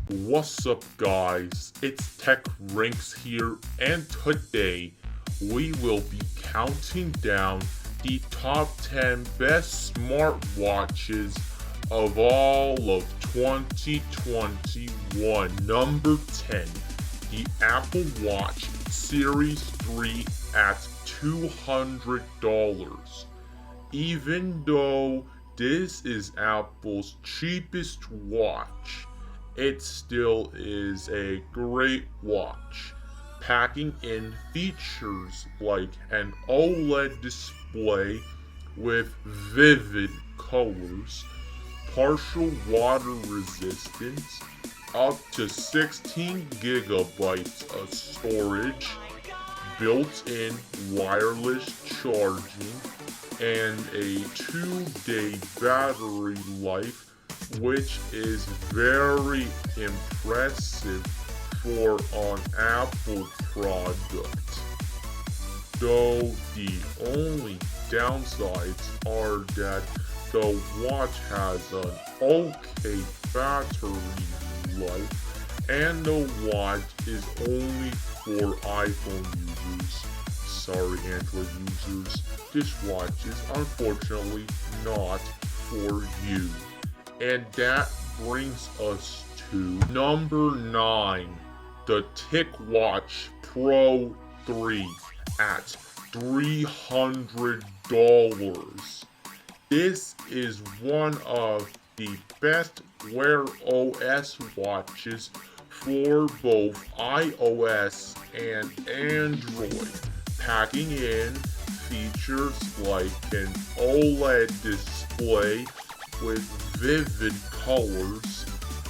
What's up, guys? It's Tech Rinks here, and today we will be counting down the top 10 best smartwatches of all of 2021. Number 10, the Apple Watch Series 3 at $200. Even though this is Apple's cheapest watch, it still is a great watch, packing in features like an OLED display with vivid colors, partial water resistance, up to 16 gigabytes of storage, built-in wireless charging, and a 2-day battery life, which is very impressive for an Apple product. Though the only downsides are that the watch has an okay battery life, and the watch is only for iPhone users. Sorry, Android users, this watch is unfortunately not for you. And that brings us to number 9, the Ticwatch Pro 3 at $300. This is one of the best Wear OS watches for both iOS and Android, packing in features like an OLED display with vivid colors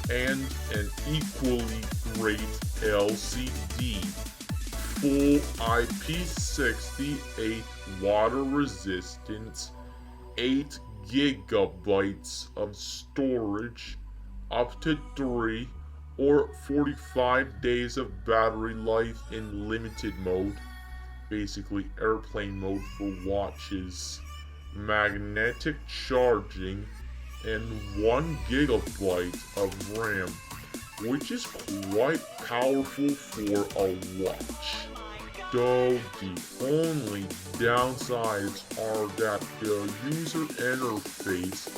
and an equally great LCD, full IP68 water resistance, 8 gigabytes of storage, up to 3 or 45 days of battery life in limited mode, basically airplane mode for watches, magnetic charging, and 1 gigabyte of RAM, which is quite powerful for a watch. Though the only downsides are that the user interface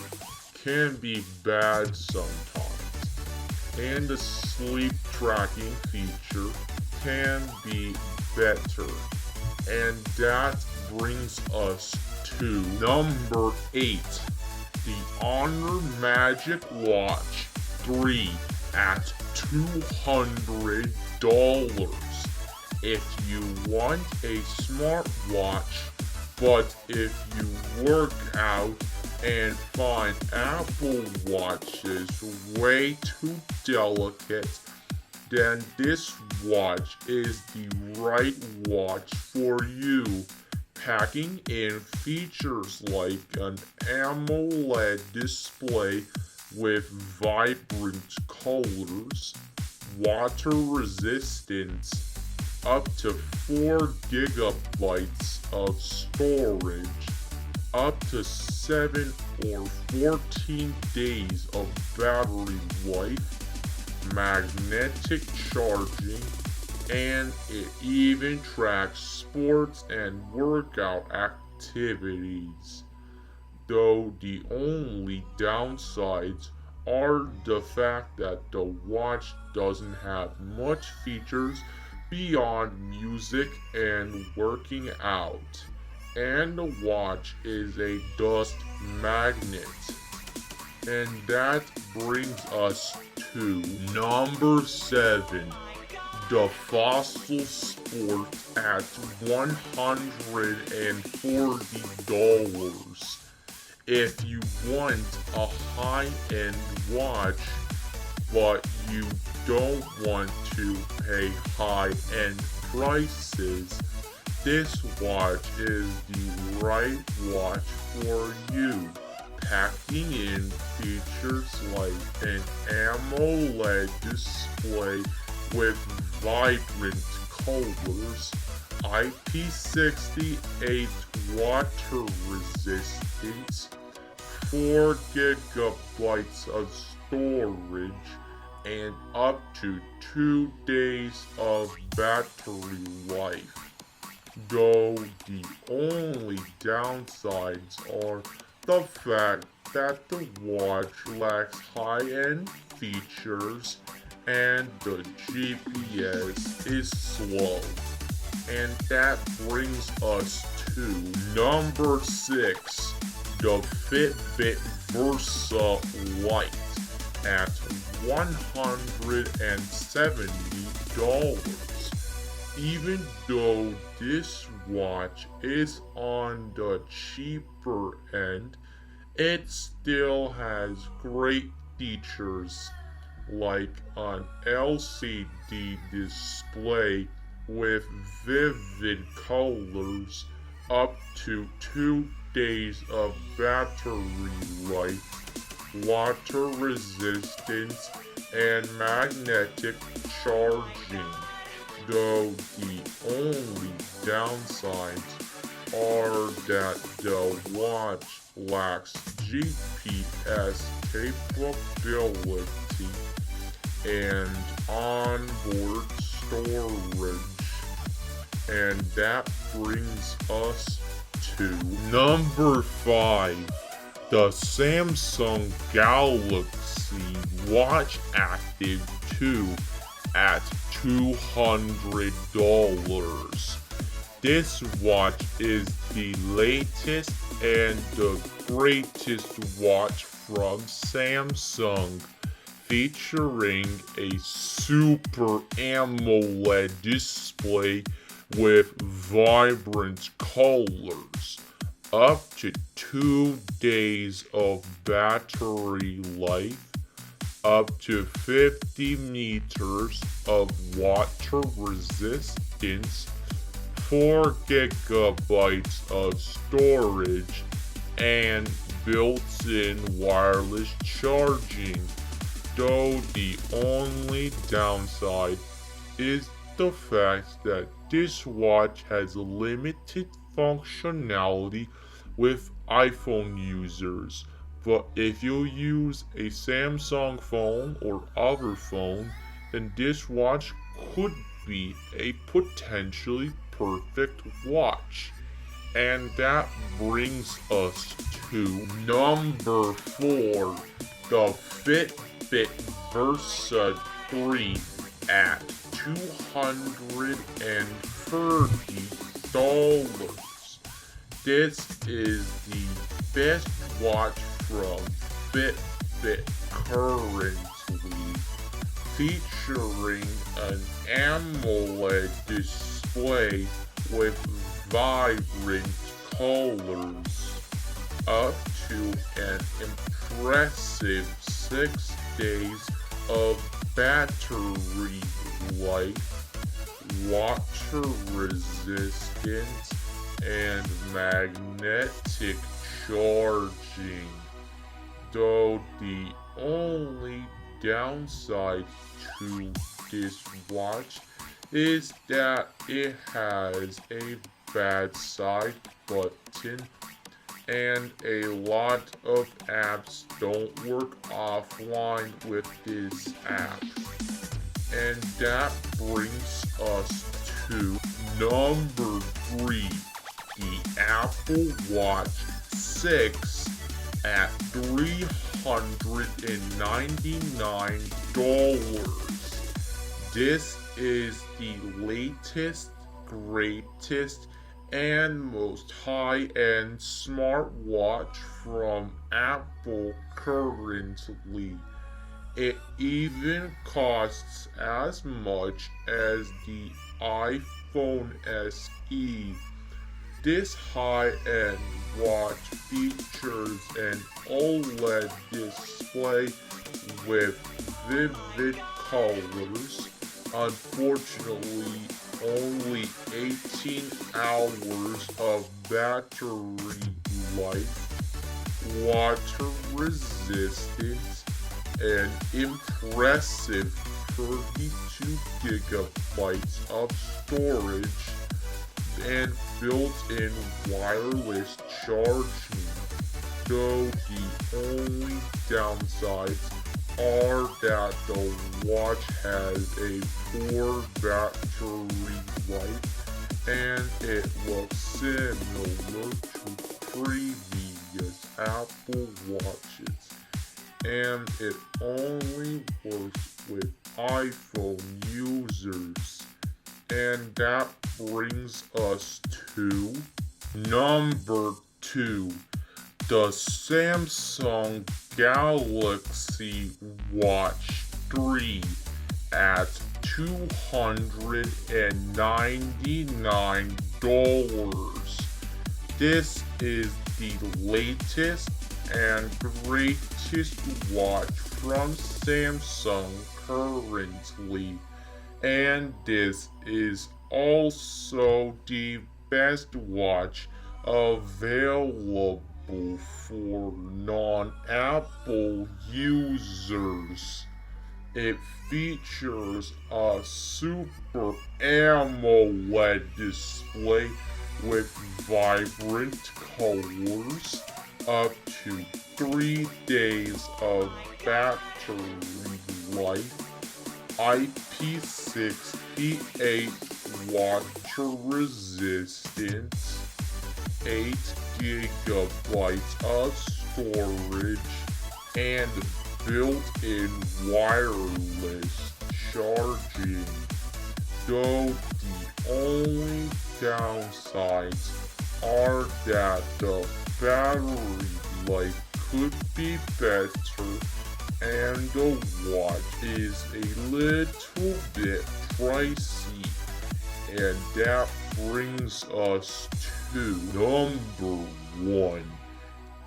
can be bad sometimes, and the sleep tracking feature can be better. And that brings us to number 8, the Honor Magic Watch 3 at $200. If you want a smartwatch, but if you work out and find Apple Watches way too delicate, then this watch is the right watch for you, packing in features like an AMOLED display with vibrant colors, water resistance, up to 4 gigabytes of storage, up to 7 or 14 days of battery life, magnetic charging, and it even tracks sports and workout activities. Though the only downsides are the fact that the watch doesn't have much features beyond music and working out, and the watch is a dust magnet. And that brings us to number 7, the Fossil Sport at $140. If you want a high-end watch, but you don't want to pay high-end prices, this watch is the right watch for you, packing in features like an AMOLED display with vibrant colors, IP68 water resistance, 4 gigabytes of storage, and up to 2 days of battery life. Though the only downsides are the fact that the watch lacks high-end features and the GPS is slow. And that brings us to number 6, the Fitbit Versa Lite at $170. Even though this watch is on the cheaper end, it still has great features like an LCD display with vivid colors, up to 2 days of battery life, water resistance, and magnetic charging. Though the only downsides are that the watch lacks GPS capability and onboard storage. And that brings us to number 5, the Samsung Galaxy Watch Active 2 at $200. This watch is the latest and the greatest watch from Samsung, featuring a Super AMOLED display with vibrant colors, up to 2 days of battery life, up to 50 meters of water resistance, 4 gigabytes of storage, and built-in wireless charging. Though the only downside is the fact that this watch has limited functionality with iPhone users. But if you use a Samsung phone or other phone, then this watch could be a potentially perfect watch. And that brings us to number 4, the Fitbit Versa 3 at $230. This is the best watch from Fitbit currently, featuring an AMOLED display with vibrant colors, up to an impressive 6 days of battery life, water resistance, and magnetic charging. Though the only downside to this watch is that it has a bad side button and a lot of apps don't work offline with this app. And that brings us to number 3, the Apple Watch 6 at $399. This is the latest, greatest, and most high-end smartwatch from Apple currently. It even costs as much as the iPhone SE. This high-end watch features an OLED display with vivid colors. Unfortunately, only 18 hours of battery life, water resistance, and impressive 32 gigabytes of storage, and built-in wireless charging. Though the only downsides are that the watch has a poor battery life, and it looks similar to previous Apple Watches, and it only works with iPhone users. And that brings us to number 2, the Samsung Galaxy Watch 3 at $299. This is the latest and greatest watch from Samsung currently, and this is also the best watch available for non-Apple users. It features a Super AMOLED display with vibrant colors, up to 3 days of battery life, IP68 water resistance, 8 gigabytes of storage, and built-in wireless charging. Though the only downsides are that the battery life could be better, and the watch is a little bit pricey. And that brings us to number 1,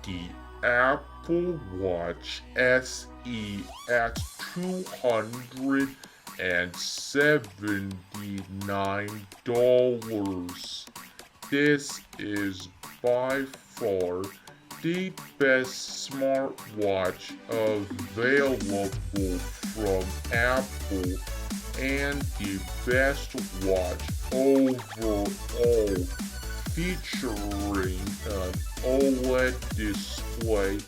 the Apple Watch SE at $279. This is by far the best smartwatch available from Apple, and the best watch overall, featuring an OLED display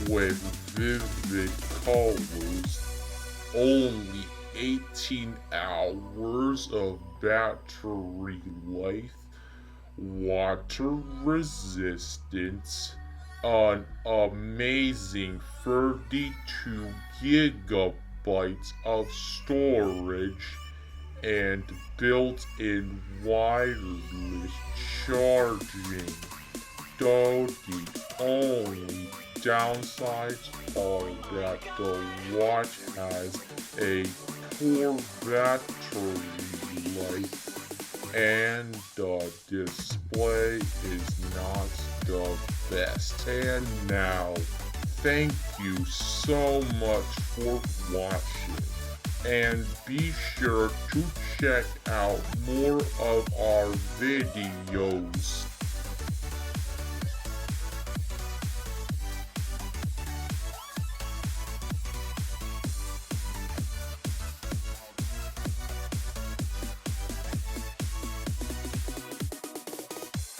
with vivid colors, only 18 hours of battery life, water resistance, an amazing 32 gigabytes of storage, and built-in wireless charging. Though the only downsides are that the watch has a poor battery life, and the display is not the best. And now, thank you so much for watching, and be sure to check out more of our videos.